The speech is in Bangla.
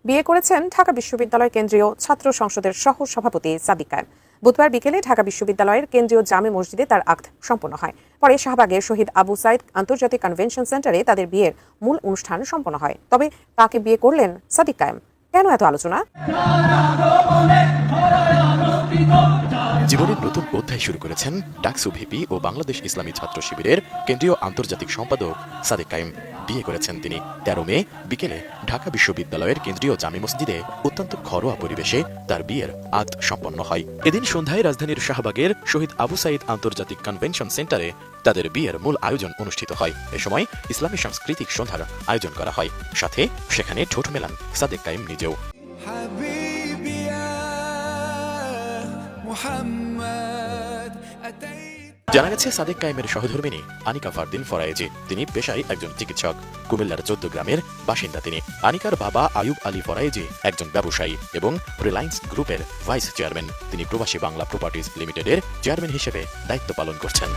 বিয়ে করেছেন ঢাকা বিশ্ববিদ্যালয় কেন্দ্রীয় ছাত্র সংসদের সহ সভাপতি সাদিক কায়েম। বুধবার বিকেলে ঢাকা বিশ্ববিদ্যালয়ের কেন্দ্রীয় জামে মসজিদে তার আক্ত সম্পন্ন হয়। পরে শাহবাগের শহীদ আবু সাইদ আন্তর্জাতিক কনভেনশন সেন্টারে তাদের বিয়ের মূল অনুষ্ঠান সম্পন্ন হয়। তবে তাকে বিয়ে করলেন সাদিক কায়েম, কেন এত আলোচনা? জীবনের নতুন অধ্যায় শুরু করেছেন ডাকসু ভিপি ও বাংলাদেশ ইসলামী ছাত্র শিবিরের কেন্দ্রীয় আন্তর্জাতিক সম্পাদক সাদিক কায়েম। বিয়ে করেছেন তিনি 13 মে বিকেলে ঢাকা বিশ্ববিদ্যালয়ের কেন্দ্রীয় জামে মসজিদে অত্যন্ত ঘরোয়া পরিবেশে তার বিয়ের আক্ত সম্পন্ন হয়। এদিন সন্ধ্যায় রাজধানীর শাহবাগের শহীদ আবু সাইদ আন্তর্জাতিক কনভেনশন সেন্টারে তাদের বিয়ের মূল আয়োজন অনুষ্ঠিত হয়। এ সময় ইসলামী সাংস্কৃতিক সন্ধ্যার আয়োজন করা হয়। সাথে সেখানে ঠোঁট মেলান সাদিক কায়েম নিজেও। জানা গেছে সাদিক কায়েমের সহধর্মিনী আনিকা ফারদিন ফরায়েজি। তিনি পেশায় একজন চিকিৎসক। কুমিল্লার 14 গ্রামের বাসিন্দা তিনি। আনিকার বাবা আয়ুব আলী ফরায়েজি একজন ব্যবসায়ী এবং রিলায়েন্স গ্রুপের ভাইস চেয়ারম্যান। তিনি প্রবাসী বাংলা প্রপার্টিজ লিমিটেডের চেয়ারম্যান হিসেবে দায়িত্ব পালন করছেন।